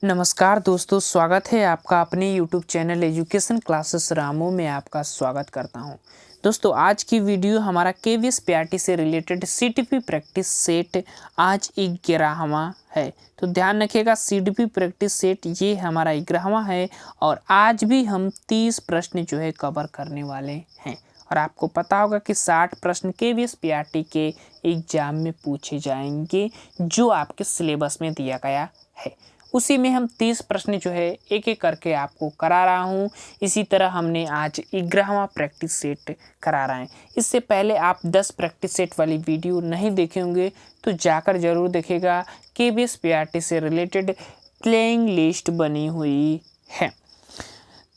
नमस्कार दोस्तों, स्वागत है आपका अपने YouTube channel education classes Ramu में आपका स्वागत करता हूं। दोस्तों, आज की वीडियो हमारा KVS PRT से रिलेटेड CTP प्रैक्टिस सेट आज 11वां है। तो ध्यान रखिएगा, CTP प्रैक्टिस सेट ये हमारा 11वां है और आज भी हम 30 प्रश्न जो है कवर करने वाले हैं। और आपको पता होगा कि 60 प्रश्न KVS PRT के एग्जाम में पूछे जाएंगे जो आपके सिलेबस में दिया गया है। उसी में हम 30 प्रश्न जो है एक एक करके आपको करा रहा हूँ। इसी तरह हमने आज 11वां प्रैक्टिस सेट करा रहे हैं। इससे पहले आप 10 प्रैक्टिस सेट वाली वीडियो नहीं देखे होंगे तो जाकर ज़रूर देखेगा। KVS PRT से रिलेटेड प्लेइंग लिस्ट बनी हुई है।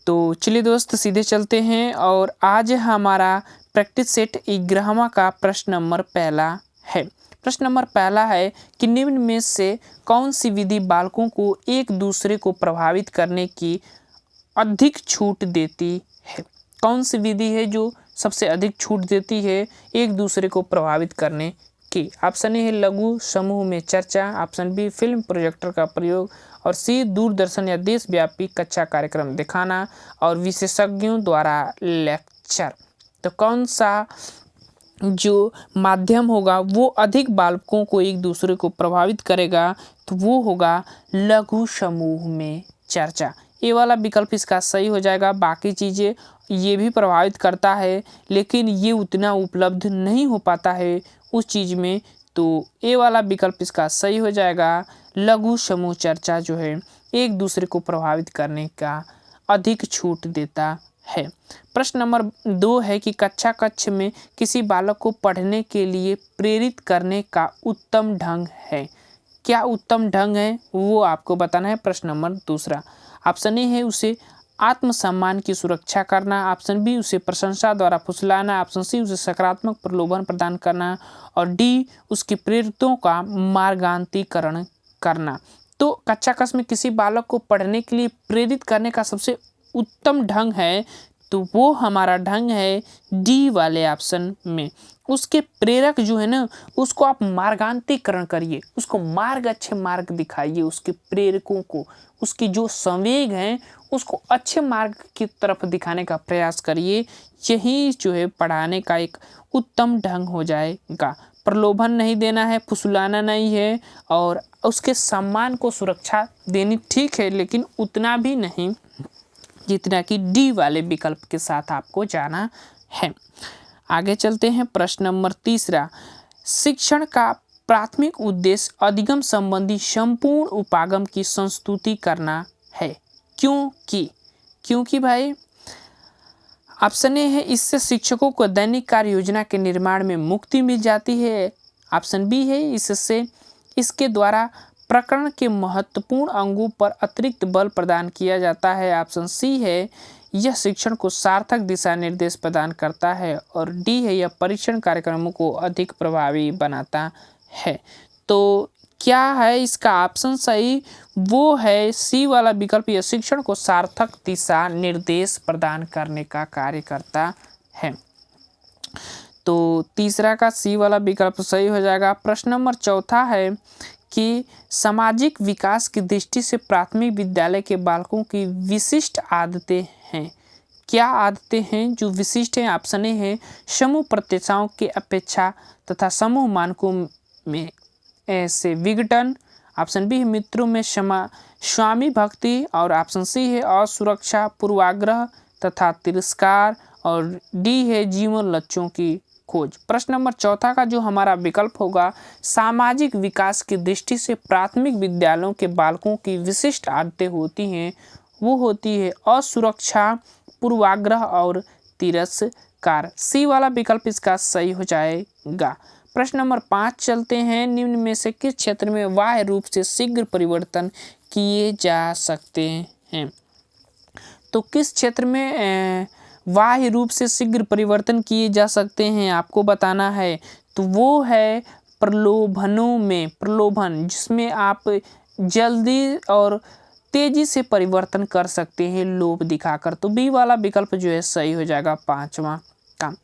तो चलिए दोस्त, सीधे चलते हैं और आज हमारा प्रैक्टिस सेट 11वां का प्रश्न नंबर पहला है। प्रश्न नंबर पहला है कि निम्न में से कौन सी विधि बालकों को एक दूसरे को प्रभावित करने की अधिक छूट देती है। कौन सी विधि है जो सबसे अधिक छूट देती है एक दूसरे को प्रभावित करने की। ऑप्शन ए है लघु समूह में चर्चा, ऑप्शन बी फिल्म प्रोजेक्टर का प्रयोग, और सी दूरदर्शन या देशव्यापी कक्षा कार्यक्रम दिखाना, और विशेषज्ञों द्वारा लेक्चर। तो कौन सा जो माध्यम होगा वो अधिक बालकों को एक दूसरे को प्रभावित करेगा, तो वो होगा लघु समूह में चर्चा। ये वाला विकल्प इसका सही हो जाएगा। बाकी चीज़ें ये भी प्रभावित करता है लेकिन ये उतना उपलब्ध नहीं हो पाता है उस चीज़ में, तो ये वाला विकल्प इसका सही हो जाएगा। लघु समूह चर्चा जो है एक दूसरे को प्रभावित करने का अधिक छूट देता है। प्रश्न नंबर 2 है कि कक्ष में किसी बालक को पढ़ने के लिए प्रेरित करने का उत्तम ढंग है। क्या उत्तम ढंग है वो आपको बताना है। प्रश्न नंबर 2, ऑप्शन ए है उसे आत्मसम्मान की सुरक्षा करना, ऑप्शन बी उसे प्रशंसा द्वारा फुसलाना, ऑप्शन सी उसे सकारात्मक प्रलोभन प्रदान करना, और डी उसकी प्रेरितों का मार्गांतीकरण करना। तो कक्ष में किसी बालक को पढ़ने के लिए प्रेरित करने का सबसे उत्तम ढंग है तो वो हमारा ढंग है डी वाले ऑप्शन में। उसके प्रेरक जो है ना उसको आप मार्गांतीकरण करिए, उसको अच्छे मार्ग दिखाइए, उसके प्रेरकों को उसकी जो संवेग हैं उसको अच्छे मार्ग की तरफ दिखाने का प्रयास करिए। यही जो है पढ़ाने का एक उत्तम ढंग हो जाएगा। प्रलोभन नहीं देना है, फुसलाना नहीं है, और उसके सम्मान को सुरक्षा देनी ठीक है लेकिन उतना भी नहीं जितना कि डी वाले विकल्प के साथ आपको जाना है। आगे चलते हैं। प्रश्न नंबर 3, शिक्षण का प्राथमिक उद्देश्य अधिगम संबंधी संपूर्ण उपागम की संस्तुति करना है। क्योंकि भाई ऑप्शन ए है इससे शिक्षकों को दैनिक कार्य योजना के निर्माण में मुक्ति मिल जाती है, ऑप्शन बी है इसके द्वारा प्रकरण के महत्वपूर्ण अंगों पर अतिरिक्त बल प्रदान किया जाता है, ऑप्शन सी है यह शिक्षण को सार्थक दिशा निर्देश प्रदान करता है, और डी है यह परीक्षण कार्यक्रमों को अधिक प्रभावी बनाता है। तो क्या है इसका ऑप्शन सही? वो है सी वाला विकल्प, यह शिक्षण को सार्थक दिशा निर्देश प्रदान करने का कार्य करता है। तो तीसरा का सी वाला विकल्प सही हो जाएगा। प्रश्न नंबर 4 है कि सामाजिक विकास की दृष्टि से प्राथमिक विद्यालय के बालकों की विशिष्ट आदतें हैं। क्या आदतें हैं जो विशिष्ट हैं? ऑप्शन ए है समूह प्रत्याशाओं के अपेक्षा तथा समूह मानकों में से विघटन, ऑप्शन बी है मित्रों में स्वामी भक्ति, और ऑप्शन सी है असुरक्षा, पूर्वाग्रह तथा तिरस्कार, और डी है जीवन लक्ष्यों की खोज। प्रश्न नंबर 4 का जो हमारा विकल्प होगा सामाजिक विकास की दृष्टि से प्राथमिक विद्यालयों के बालकों की विशिष्ट आदतें होती हैं, वो होती है असुरक्षा, पूर्वाग्रह और तिरस्कार। सी वाला विकल्प इसका सही हो जाएगा। प्रश्न नंबर 5 चलते हैं। निम्न में से किस क्षेत्र में बाह्य रूप से शीघ्र परिवर्तन किए जा सकते हैं? तो किस क्षेत्र में बाह्य रूप से शीघ्र परिवर्तन किए जा सकते हैं आपको बताना है। तो वो है प्रलोभनों में, प्रलोभन जिसमें आप जल्दी और तेजी से परिवर्तन कर सकते हैं लोभ दिखाकर। तो बी वाला विकल्प जो है सही हो जाएगा 5वां का।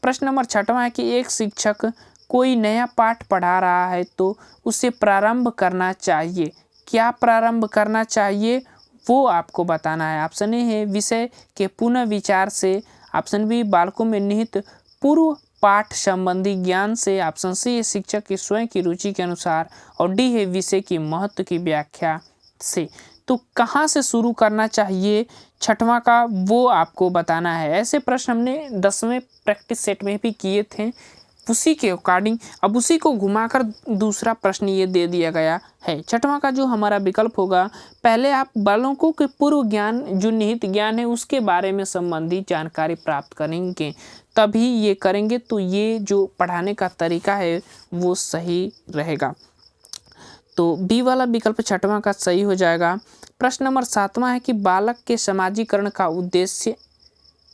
प्रश्न नंबर 6 है कि एक शिक्षक कोई नया पाठ पढ़ा रहा है तो उसे प्रारंभ करना चाहिए। क्या प्रारंभ करना चाहिए वो आपको बताना है। ऑप्शन ए है विषय के पुनः विचार से, ऑप्शन बी बालकों में निहित पूर्व पाठ संबंधी ज्ञान से, ऑप्शन सी है शिक्षक की स्वयं की रुचि के अनुसार, और डी है विषय की महत्व की व्याख्या से। तो कहाँ से शुरू करना चाहिए छठवां का वो आपको बताना है। ऐसे प्रश्न हमने 10वें प्रैक्टिस सेट में भी किए थे, उसी के अकॉर्डिंग अब उसी को घुमाकर दूसरा प्रश्न ये दे दिया गया है। छठवां का जो हमारा विकल्प होगा, पहले आप बालकों के पूर्व ज्ञान जो निहित ज्ञान है उसके बारे में संबंधित जानकारी प्राप्त करेंगे, तभी ये करेंगे तो ये जो पढ़ाने का तरीका है वो सही रहेगा। तो बी वाला विकल्प छठवां का सही हो जाएगा। प्रश्न नंबर 7वां है कि बालक के समाजीकरण का उद्देश्य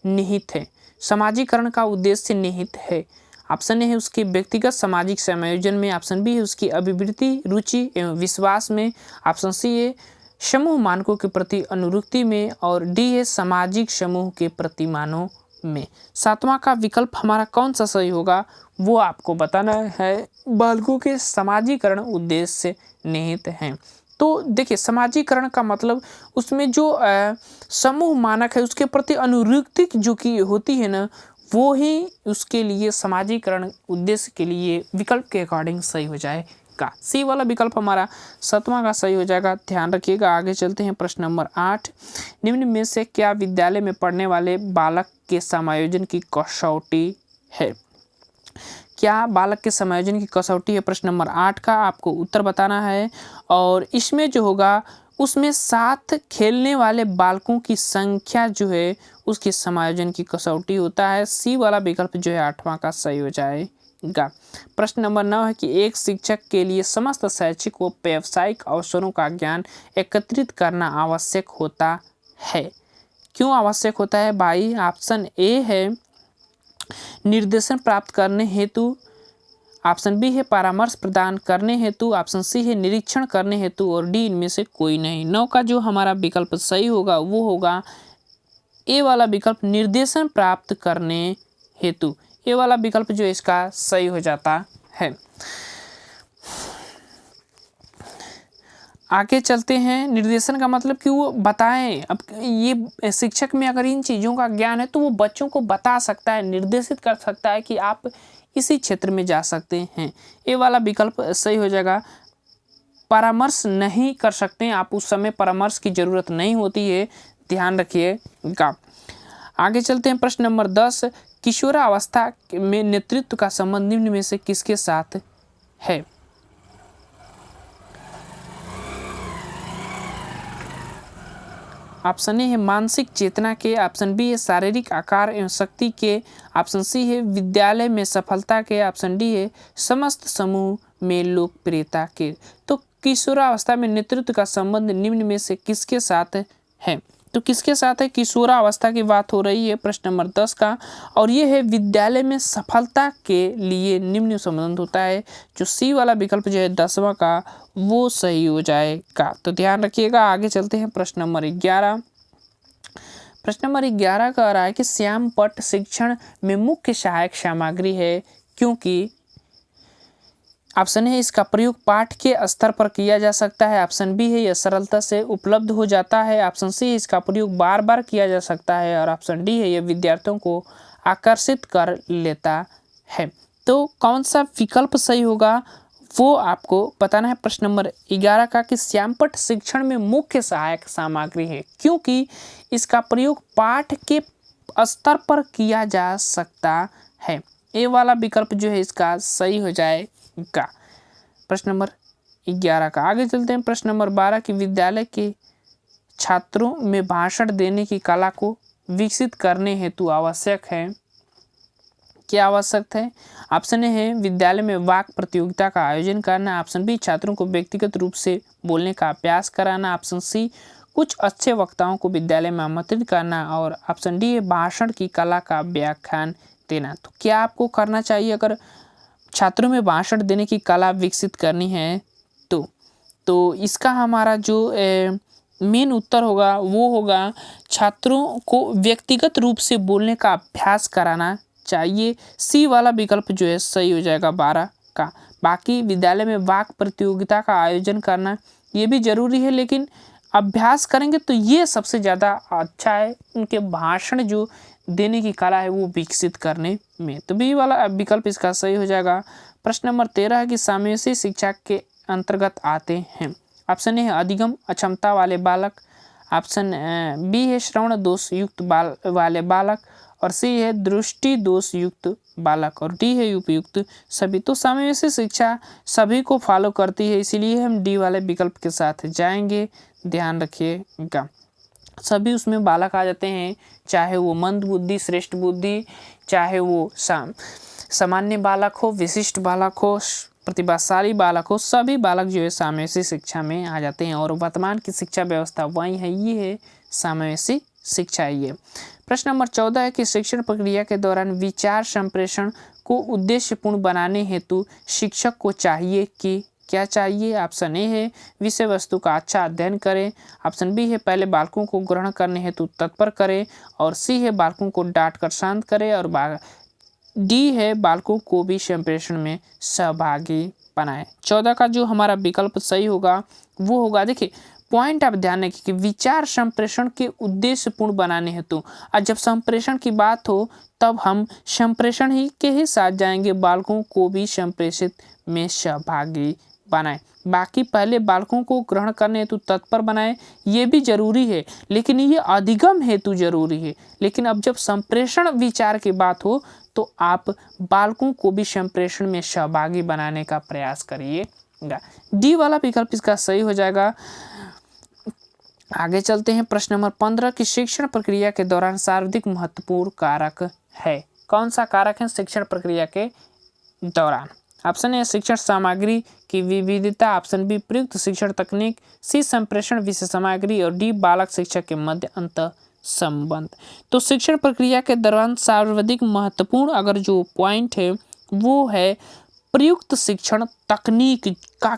निहित है। समाजीकरण का उद्देश्य निहित है। ऑप्शन ए है उसके व्यक्तिगत सामाजिक समायोजन में, ऑप्शन बी है उसकी अभिवृत्ति रुचि एवं विश्वास में, ऑप्शन सी है समूह मानकों के प्रति अनुरक्ति में, और डी है सामाजिक समूह के प्रतिमानों में। 7वां का विकल्प हमारा कौन सा सही होगा वो आपको बताना है। बालकों के समाजीकरण उद्देश्य निहित हैं। तो देखिए समाजीकरण का मतलब उसमें जो समूह मानक है उसके प्रति अनुरक्ति जो की होती है ना, वो ही उसके लिए समाजीकरण उद्देश्य के लिए विकल्प के अकॉर्डिंग सही हो जाएगा। सी वाला विकल्प हमारा 7वां का सही हो जाएगा। ध्यान रखिएगा। आगे चलते हैं प्रश्न नंबर 8। निम्न में से क्या विद्यालय में पढ़ने वाले बालक के समायोजन की कसौटी है। क्या बालक के समायोजन की कसौटी है। प्रश्न नंबर 8 का आपको उत्तर बताना है, और इसमें जो होगा उसमें साथ खेलने वाले बालकों की संख्या जो है उसके समायोजन की कसौटी होता है। सी वाला विकल्प जो है 8वां का सही हो जाएगा। प्रश्न नंबर 9 है कि एक शिक्षक के लिए समस्त शैक्षिक व व्यावसायिक अवसरों का ज्ञान एकत्रित करना आवश्यक होता है। क्यों आवश्यक होता है भाई। ऑप्शन ए है निर्देशन प्राप्त करने हेतु, ऑप्शन बी है परामर्श प्रदान करने हेतु, ऑप्शन सी है निरीक्षण करने हेतु, और डी इनमें से कोई नहीं। 9 का जो हमारा विकल्प सही होगा वो होगा ए वाला विकल्प निर्देशन प्राप्त करने हेतु। ए वाला विकल्प जो इसका सही हो जाता है। आगे चलते हैं। निर्देशन का मतलब कि वो बताएं। अब ये शिक्षक में अगर इन चीज़ों का ज्ञान है तो वो बच्चों को बता सकता है, निर्देशित कर सकता है कि आप इसी क्षेत्र में जा सकते हैं। ये वाला विकल्प सही हो जाएगा। परामर्श नहीं कर सकते हैं आप, उस समय परामर्श की ज़रूरत नहीं होती है, ध्यान रखिएगा। आगे चलते हैं प्रश्न नंबर 10। किशोरावस्था में नेतृत्व का संबंध निम्न में से किसके साथ है। ऑप्शन ए है मानसिक चेतना के, ऑप्शन बी है शारीरिक आकार एवं शक्ति के, ऑप्शन सी है विद्यालय में सफलता के, ऑप्शन डी है समस्त समूह में लोकप्रियता के। तो किशोरावस्था में नेतृत्व का संबंध निम्न में से किसके साथ है। तो किसके साथ है। किशोरावस्था की बात हो रही है प्रश्न नंबर 10 का, और ये है विद्यालय में सफलता के लिए निम्न संबंध होता है। जो सी वाला विकल्प जो है 10वां का वो सही हो जाएगा। तो ध्यान रखिएगा। आगे चलते हैं प्रश्न नंबर 11। प्रश्न नंबर 11 का आ रहा है कि श्याम पट्ट शिक्षण में मुख्य सहायक सामग्री है क्योंकि, ऑप्शन है इसका प्रयोग पाठ के स्तर पर किया जा सकता है, ऑप्शन बी है यह सरलता से उपलब्ध हो जाता है, ऑप्शन सी है इसका प्रयोग बार बार किया जा सकता है, और ऑप्शन डी है यह विद्यार्थियों को आकर्षित कर लेता है। तो कौन सा विकल्प सही होगा वो आपको बताना है। प्रश्न नंबर 11 का कि श्यामपट्ट शिक्षण में मुख्य सहायक सामग्री है क्योंकि इसका प्रयोग पाठ के स्तर पर किया जा सकता है। ए वाला विकल्प जो है इसका सही हो जाएगा प्रश्न नंबर 11 का। आगे चलते हैं प्रश्न नंबर 12 की विद्यालय के छात्रों में भाषण देने की कला को विकसित करने हेतु आवश्यक है। क्या आवश्यक है। ऑप्शन ए है विद्यालय में वाक प्रतियोगिता का आयोजन करना, ऑप्शन बी छात्रों को व्यक्तिगत रूप से बोलने का अभ्यास कराना, ऑप्शन सी कुछ अच्छे वक्ताओं को विद्यालय में आमंत्रित करना, और ऑप्शन डी है भाषण की कला का व्याख्यान देना। तो क्या आपको करना चाहिए अगर छात्रों में भाषण देने की कला विकसित करनी है तो इसका हमारा जो मेन उत्तर होगा वो होगा छात्रों को व्यक्तिगत रूप से बोलने का अभ्यास कराना चाहिए। सी वाला विकल्प जो है सही हो जाएगा 12 का। बाकी विद्यालय में वाक प्रतियोगिता का आयोजन करना ये भी ज़रूरी है, लेकिन अभ्यास करेंगे तो ये सबसे ज़्यादा अच्छा है, उनके भाषण जो देने की कला है वो विकसित करने में। तो बी वाला विकल्प इसका सही हो जाएगा। प्रश्न नंबर 13 है कि सामवेशी शिक्षा के अंतर्गत आते हैं। ऑप्शन ए है अधिगम अक्षमता वाले बालक, ऑप्शन बी है श्रवण दोष युक्त वाले बालक, और सी है दृष्टि दोष युक्त बालक, और डी है उपयुक्त सभी। तो सामवेशी शिक्षा सभी को फॉलो करती है, इसीलिए हम डी वाले विकल्प के साथ जाएंगे। ध्यान रखिएगा, सभी उसमें बालक आ जाते हैं, चाहे वो मंद बुद्धि, श्रेष्ठ बुद्धि, चाहे वो सामान्य बालक हो, विशिष्ट बालक हो, प्रतिभाशाली बालक हो, सभी बालक जो है सामवेशी शिक्षा में आ जाते हैं। और वर्तमान की शिक्षा व्यवस्था वही है, ये है सामवेशी शिक्षा। ये प्रश्न नंबर 14 है कि शिक्षण प्रक्रिया के दौरान विचार संप्रेषण को उद्देश्यपूर्ण बनाने हेतु शिक्षक को चाहिए कि क्या चाहिए। ऑप्शन ए है विषय वस्तु का अच्छा अध्ययन करें, ऑप्शन बी है पहले बालकों को ग्रहण करने हेतु तत्पर करें, और सी है बालकों को डांट कर शांत करें, और डी है बालकों को भी संप्रेषण में सहभागी बनाएं। 14 का जो हमारा विकल्प सही होगा वो होगा, देखिए पॉइंट आप ध्यान रखिए कि विचार संप्रेषण के उद्देश्यपूर्ण बनाने हेतु, और जब संप्रेषण की बात हो तब हम संप्रेषण ही के ही साथ जाएंगे, बालकों को भी संप्रेषित में सहभागी बनाएं। बाकी पहले बालकों को ग्रहण करने हेतु तत्पर बनाएं, ये भी जरूरी है, लेकिन ये अधिगम हेतु जरूरी है। लेकिन अब जब संप्रेषण विचार की बात हो तो आप बालकों को भी संप्रेषण में सहभागी बनाने का प्रयास करिएगा। डी वाला विकल्प इसका सही हो जाएगा। आगे चलते हैं प्रश्न नंबर 15 की शिक्षण प्रक्रिया के दौरान सर्वाधिक महत्वपूर्ण कारक है। कौन सा कारक है शिक्षण प्रक्रिया के दौरान। ऑप्शन ए शिक्षण सामग्री की विविधता, ऑप्शन बी प्रयुक्त शिक्षण तकनीक, सी संप्रेषण विषय सामग्री, और डी बालक शिक्षक के मध्य अंतर संबंध। तो शिक्षण प्रक्रिया के दौरान सर्वाधिक महत्वपूर्ण अगर जो पॉइंट है वो है प्रयुक्त शिक्षण तकनीक का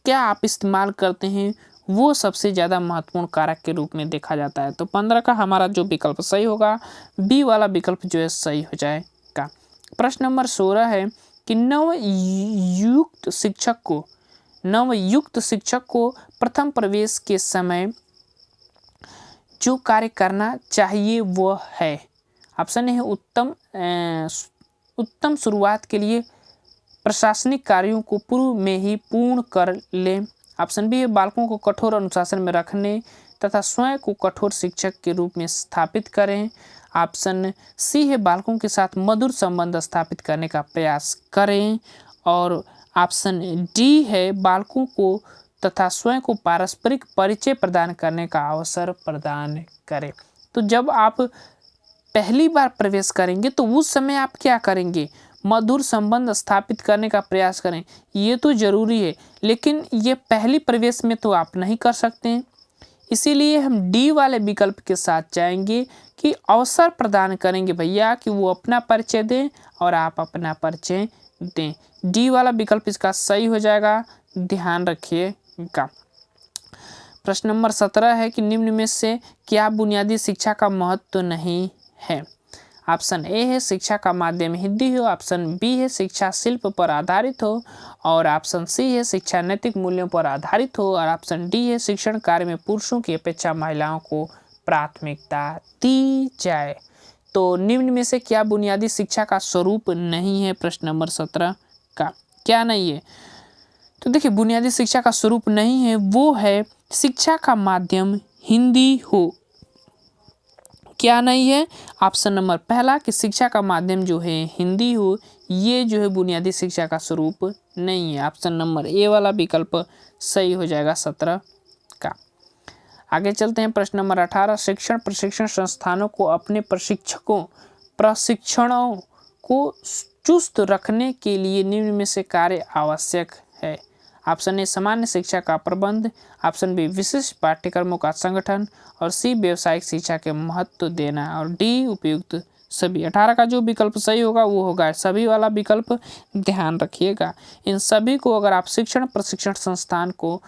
क्या आप इस्तेमाल करते हैं, वो सबसे ज़्यादा महत्वपूर्ण कारक के रूप में देखा जाता है। तो 15 का हमारा जो विकल्प सही होगा बी वाला विकल्प जो है सही हो जाएगा। प्रश्न नंबर 16 है कि नवयुक्त शिक्षक को प्रथम प्रवेश के समय जो कार्य करना चाहिए वो है। ऑप्शन है उत्तम शुरुआत के लिए प्रशासनिक कार्यों को पूर्व में ही पूर्ण कर लें, ऑप्शन बी है बालकों को कठोर अनुशासन में रखने तथा स्वयं को कठोर शिक्षक के रूप में स्थापित करें, ऑप्शन सी है बालकों के साथ मधुर संबंध स्थापित करने का प्रयास करें, और ऑप्शन डी है बालकों को तथा स्वयं को पारस्परिक परिचय प्रदान करने का अवसर प्रदान करें। तो जब आप पहली बार प्रवेश करेंगे तो उस समय आप क्या करेंगे, मधुर संबंध स्थापित करने का प्रयास करें, ये तो जरूरी है, लेकिन ये पहली प्रवेश में तो आप नहीं कर सकते हैं। इसीलिए हम डी वाले विकल्प के साथ जाएंगे कि अवसर प्रदान करेंगे भैया कि वो अपना परिचय दें और आप अपना परिचय दें। डी वाला विकल्प इसका सही हो जाएगा, ध्यान रखिएगा। प्रश्न नंबर 17 है कि निम्न में से क्या बुनियादी शिक्षा का महत्व नहीं है। ऑप्शन ए है शिक्षा का माध्यम हिंदी हो, ऑप्शन बी है शिक्षा शिल्प पर आधारित हो, और ऑप्शन सी है शिक्षा नैतिक मूल्यों पर आधारित हो, और ऑप्शन डी है शिक्षण कार्य में पुरुषों की अपेक्षा महिलाओं को प्राथमिकता दी जाए। तो निम्न में से क्या बुनियादी शिक्षा का स्वरूप नहीं है, प्रश्न नंबर 17 का क्या नहीं है। तो देखिए बुनियादी शिक्षा का स्वरूप नहीं है वो है शिक्षा का माध्यम हिंदी हो। क्या नहीं है, ऑप्शन नंबर पहला कि शिक्षा का माध्यम जो है हिंदी हो, ये जो है बुनियादी शिक्षा का स्वरूप नहीं है। ऑप्शन नंबर ए वाला विकल्प सही हो जाएगा 17 का। आगे चलते हैं प्रश्न नंबर 18 शिक्षण प्रशिक्षण संस्थानों को अपने प्रशिक्षणों को चुस्त रखने के लिए निम्न में से कार्य आवश्यक है। ऑप्शन ए सामान्य शिक्षा का प्रबंध, ऑप्शन बी विशिष्ट पाठ्यक्रमों का संगठन, और सी व्यावसायिक शिक्षा के महत्व देना, और डी उपयुक्त सभी। 18 का जो विकल्प सही होगा वो होगा सभी वाला विकल्प, ध्यान रखिएगा। इन सभी को अगर आप शिक्षण प्रशिक्षण संस्थान को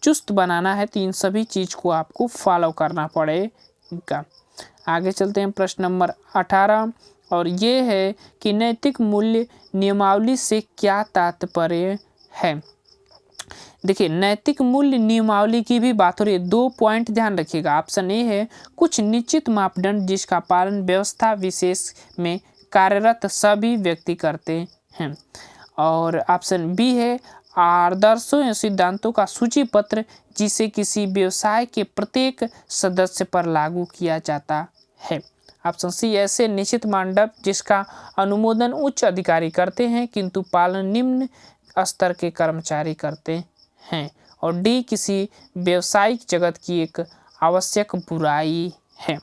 चुस्त बनाना है तो इन सभी चीज़ को आपको फॉलो करना पड़ेगा। आगे चलते हैं प्रश्न नंबर 18 और ये है कि नैतिक मूल्य नियमावली से क्या तात्पर्य है। देखिए नैतिक मूल्य नियमावली की भी बात हो रही है, 2 पॉइंट ध्यान रखिएगा। ऑप्शन ए है कुछ निश्चित मापदंड जिसका पालन व्यवस्था विशेष में कार्यरत सभी व्यक्ति करते हैं, और ऑप्शन बी है आदर्शों या सिद्धांतों का सूची पत्र जिसे किसी व्यवसाय के प्रत्येक सदस्य पर लागू किया जाता है। ऑप्शन सी ऐसे निश्चित मानदंड जिसका अनुमोदन उच्च अधिकारी करते हैं किंतु पालन निम्न स्तर के कर्मचारी करते हैं, और डी किसी व्यवसायिक जगत की एक आवश्यक बुराई है।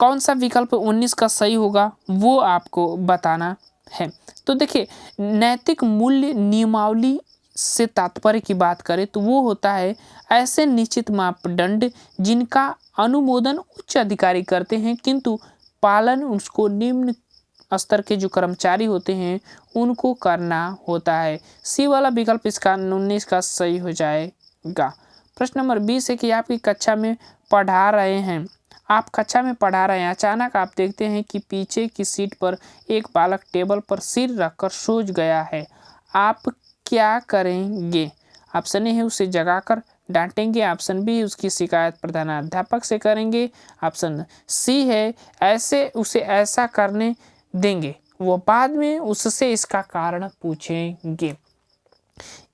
कौन सा विकल्प 19 का सही होगा वो आपको बताना है। तो देखिए नैतिक मूल्य नियमावली से तात्पर्य की बात करें तो वो होता है ऐसे निश्चित मापदंड जिनका अनुमोदन उच्च अधिकारी करते हैं किंतु पालन उसको निम्न स्तर के जो कर्मचारी होते हैं उनको करना होता है। सी वाला विकल्प इसका 19 का सही हो जाएगा। प्रश्न नंबर 20 है कि आपकी कक्षा में पढ़ा रहे हैं, आप कक्षा में पढ़ा रहे हैं, अचानक आप देखते हैं कि पीछे की सीट पर एक बालक टेबल पर सिर रखकर सो गया है, आप क्या करेंगे? ऑप्शन ए है उसे जगाकर डांटेंगे, ऑप्शन बी उसकी शिकायत प्रधानाध्यापक से करेंगे, ऑप्शन सी है ऐसे उसे ऐसा करने देंगे, वो बाद में उससे इसका कारण पूछेंगे।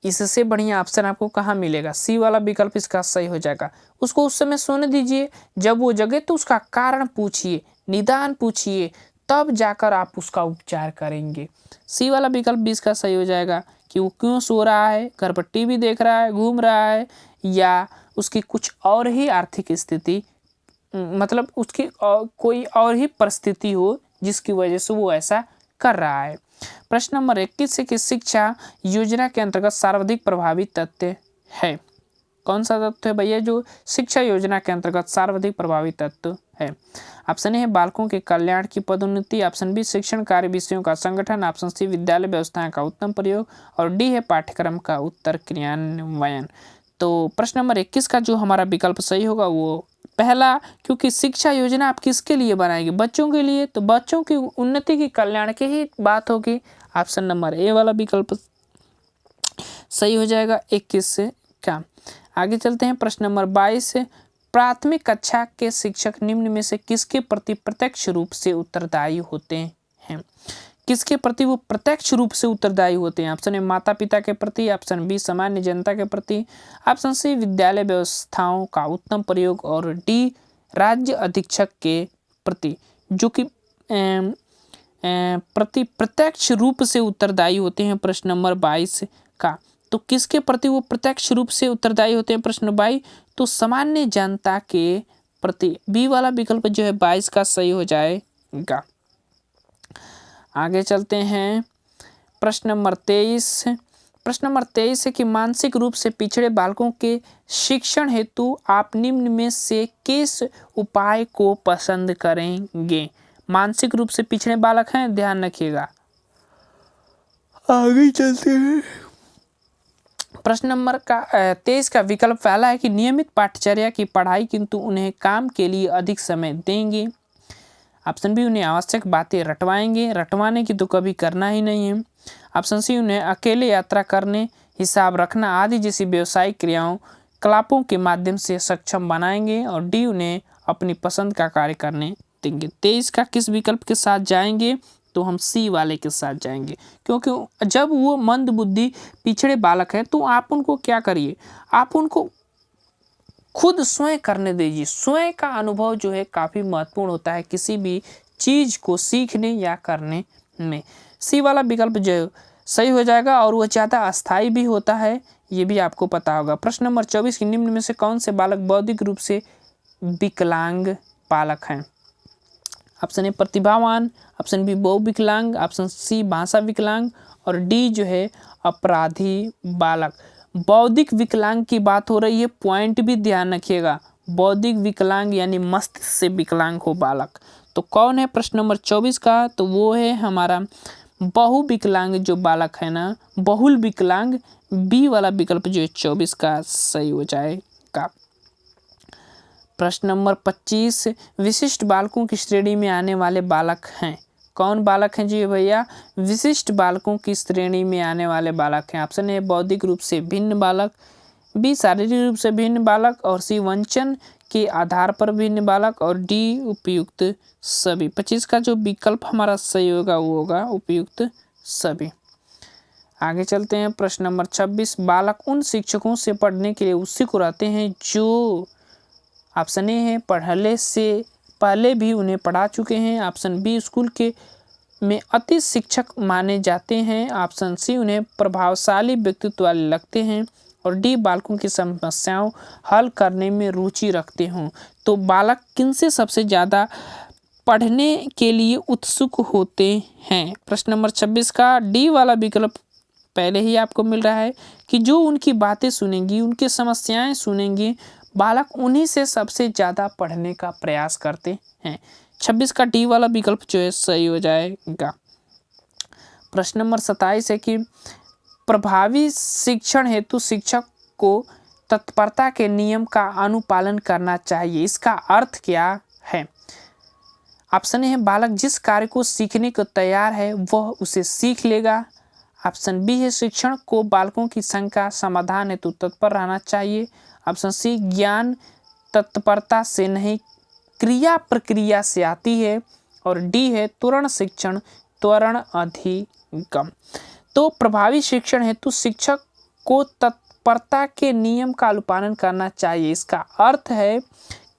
इससे बढ़िया ऑप्शन आपको कहाँ मिलेगा? सी वाला विकल्प इसका सही हो जाएगा। उसको उस समय सोने दीजिए, जब वो जगे तो उसका कारण पूछिए, निदान पूछिए, तब जाकर आप उसका उपचार करेंगे। सी वाला विकल्प 20 का सही हो जाएगा कि वो क्यों सो रहा है, घर पर टीवी देख रहा है, घूम रहा है, या उसकी कुछ और ही आर्थिक स्थिति मतलब उसकी कोई और ही परिस्थिति हो जिसकी वजह से वो ऐसा कर रहा है। प्रश्न नंबर 21 है कि शिक्षा योजना के अंतर्गत सर्वाधिक प्रभावी तथ्य है। कौन सा तत्व है भैया जो शिक्षा योजना के अंतर्गत सर्वाधिक प्रभावी तत्व है? ऑप्शन ए है बालकों के कल्याण की पदोन्नति, ऑप्शन बी शिक्षण कार्य विषयों का संगठन, ऑप्शन सी विद्यालय व्यवस्थाएं का उत्तम प्रयोग, और डी है पाठ्यक्रम का उत्तर क्रियान्वयन। तो प्रश्न नंबर 21 का जो हमारा विकल्प सही होगा वो पहला, क्योंकि शिक्षा योजना आप किसके लिए बनाएंगे? बच्चों के लिए, तो बच्चों की उन्नति की कल्याण की ही बात होगी। ऑप्शन नंबर ए वाला विकल्प सही हो जाएगा 21 का। आगे चलते हैं प्रश्न नंबर 22 प्राथमिक कक्षा के शिक्षक निम्न में से किसके प्रति प्रत्यक्ष रूप से उत्तरदायी होते हैं? किसके प्रति वो प्रत्यक्ष रूप से उत्तरदायी होते हैं? ऑप्शन ए माता पिता के प्रति, ऑप्शन बी सामान्य जनता के प्रति, ऑप्शन सी विद्यालय व्यवस्थाओं का उत्तम प्रयोग, और डी राज्य अधीक्षक के प्रति, जो कि प्रति प्रत्यक्ष रूप से उत्तरदायी होते हैं। प्रश्न नंबर 22 का तो किसके प्रति वो प्रत्यक्ष रूप से उत्तरदायी होते हैं? प्रश्न 22 तो सामान्य जनता के प्रति। बी वाला विकल्प जो है 22 का सही हो जाएगा। आगे चलते हैं प्रश्न नंबर 23। प्रश्न नंबर 23 है कि मानसिक रूप से पिछड़े बालकों के शिक्षण हेतु आप निम्न में से किस उपाय को पसंद करेंगे? मानसिक रूप से पिछड़े बालक हैं, ध्यान रखिएगा। आगे चलते हैं प्रश्न नंबर 23 का विकल्प पहला है कि नियमित पाठचर्या की पढ़ाई किंतु उन्हें काम के लिए अधिक समय देंगे। ऑप्शन बी उन्हें आवश्यक बातें रटवाएंगे, रटवाने की तो कभी करना ही नहीं है। ऑप्शन सी उन्हें अकेले यात्रा करने, हिसाब रखना आदि जैसी व्यावसायिक क्रियाओं क्लापों के माध्यम से सक्षम बनाएंगे, और डी उन्हें अपनी पसंद का कार्य करने देंगे। 23 का किस विकल्प के साथ जाएंगे? तो हम सी वाले के साथ जाएंगे, क्योंकि जब वो मंद बुद्धि पिछड़े बालक है तो आप उनको क्या करिए, आप उनको खुद स्वयं करने दीजिए। स्वयं का अनुभव जो है काफ़ी महत्वपूर्ण होता है किसी भी चीज़ को सीखने या करने में। सी वाला विकल्प जो सही हो जाएगा, और वह ज़्यादा अस्थायी भी होता है, ये भी आपको पता होगा। प्रश्न नंबर 24 की निम्न में से कौन से बालक बौद्धिक रूप से विकलांग बालक हैं? ऑप्शन ए प्रतिभावान, ऑप्शन बी बहुविकलांग, ऑप्शन सी भाषा विकलांग, और डी जो है अपराधी बालक। बौद्धिक विकलांग की बात हो रही है, पॉइंट भी ध्यान रखिएगा। बौद्धिक विकलांग यानी मस्तिष्क से विकलांग हो बालक। तो कौन है प्रश्न नंबर 24 का? तो वो है हमारा बहुविकलांग जो बालक है ना, बहुल विकलांग। बी वाला विकल्प जो है 24 का सही हो जाएगा। प्रश्न नंबर 25 विशिष्ट बालकों की श्रेणी में आने वाले बालक हैं। कौन बालक हैं जी भैया? विशिष्ट बालकों की श्रेणी में आने वाले बालक हैं। ऑप्शन ए बौद्धिक रूप से भिन्न बालक, बी शारीरिक रूप से भिन्न बालक और सी वंचन के आधार पर भिन्न बालक और डी उपयुक्त सभी। 25 का जो विकल्प हमारा सही होगा वो होगा उपयुक्त सभी। आगे चलते हैं प्रश्न नंबर 26। बालक उन शिक्षकों से पढ़ने के लिए उत्सुक रहते हैं जो ऑप्शन ए है पहले भी उन्हें पढ़ा चुके हैं। ऑप्शन बी स्कूल के में अति शिक्षक माने जाते हैं। ऑप्शन सी उन्हें प्रभावशाली व्यक्तित्व वाले लगते हैं और डी बालकों की समस्याओं हल करने में रुचि रखते हों। तो बालक किनसे सबसे ज़्यादा पढ़ने के लिए उत्सुक होते हैं? प्रश्न नंबर 26 का डी वाला विकल्प पहले ही आपको मिल रहा है कि जो उनकी बातें सुनेंगी, उनकी समस्याएं सुनेंगी, बालक उन्हीं से सबसे ज़्यादा पढ़ने का प्रयास करते हैं। 26 का डी वाला विकल्प जो है सही हो जाएगा। प्रश्न नंबर 27 है कि प्रभावी शिक्षण हेतु शिक्षक को तत्परता के नियम का अनुपालन करना चाहिए। इसका अर्थ क्या है? ऑप्शन ए है बालक जिस कार्य को सीखने को तैयार है वह उसे सीख लेगा। ऑप्शन बी है शिक्षण को बालकों की शंका समाधान हेतु तत्पर रहना चाहिए। ऑप्शन सी ज्ञान तत्परता से नहीं क्रिया प्रक्रिया से आती है। और डी है त्वरण शिक्षण त्वरण अधिगम। तो प्रभावी शिक्षण हेतु शिक्षक को तत्परता के नियम का अनुपालन करना चाहिए। इसका अर्थ है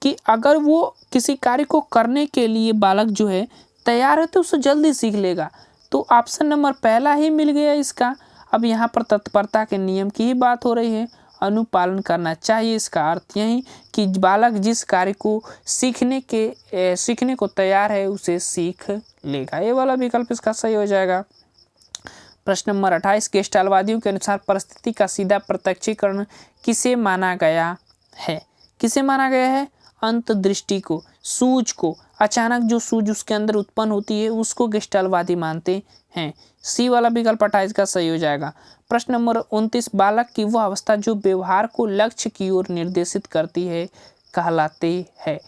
कि अगर वो किसी कार्य को करने के लिए बालक जो है तैयार है तो उसे जल्दी सीख लेगा। तो ऑप्शन नंबर पहला ही मिल गया इसका। अब यहाँ पर तत्परता के नियम की ही बात हो रही है, अनुपालन करना चाहिए। इसका अर्थ यही कि बालक जिस कार्य को सीखने को तैयार है उसे सीख लेगा। ये वाला विकल्प इसका सही हो जाएगा। प्रश्न नंबर 28 गेस्टाल्टवादियों के अनुसार परिस्थिति का सीधा प्रत्यक्षीकरण किसे माना गया है? किसे माना गया है? अंतर्दृष्टि को, सूझ को, अचानक जो सूझ उसके अंदर उत्पन्न होती है उसको गेस्टाल्टवादी मानते हैं। सी वाला विकल्प 28 का सही हो जाएगा। प्रश्न नंबर 29 बालक की वह अवस्था जो व्यवहार को लक्ष्य की ओर निर्देशित करती है कहलाती है।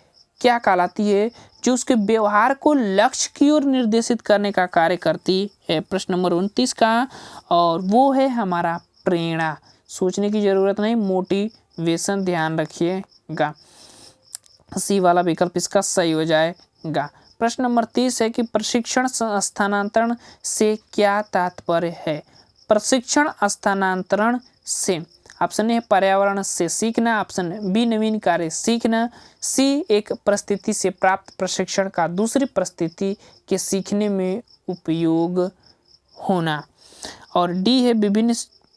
क्या कहलाती है? जो उसके व्यवहार को लक्ष्य की ओर निर्देशित करने का कार्य करती है। प्रश्न नंबर 29 का, और वो है हमारा प्रेरणा। सोचने की जरूरत नहीं, मोटिवेशन ध्यान रखिएगा। सी वाला विकल्प इसका सही हो जाएगा। प्रश्न नंबर 30 है कि प्रशिक्षण स्थानांतरण से क्या तात्पर्य है? प्रशिक्षण स्थानांतरण से ऑप्शन ए पर्यावरण से सीखना, ऑप्शन बी नवीन कार्य सीखना, सी एक परिस्थिति से प्राप्त प्रशिक्षण का दूसरी परिस्थिति के सीखने में उपयोग होना, और डी है विभिन्न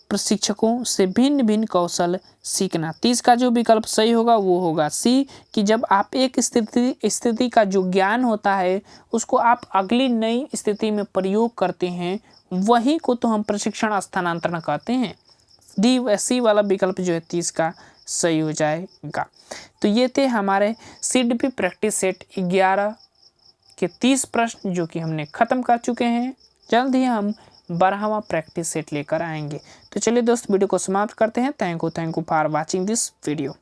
प्रशिक्षकों से भिन्न भिन्न कौशल सीखना। 30 का जो विकल्प सही होगा वो होगा सी कि जब आप एक स्थिति का जो ज्ञान होता है उसको आप अगली नई स्थिति में प्रयोग करते हैं, वही को तो हम प्रशिक्षण स्थानांतरण कहते हैं। सी वाला विकल्प जो है 30 का सही हो जाएगा। तो ये थे हमारे सीडीपी प्रैक्टिस सेट 11 के 30 प्रश्न जो कि हमने ख़त्म कर चुके हैं। जल्द ही हम 12वां प्रैक्टिस सेट लेकर आएंगे। तो चलिए दोस्त वीडियो को समाप्त करते हैं। Thank you for watching this video.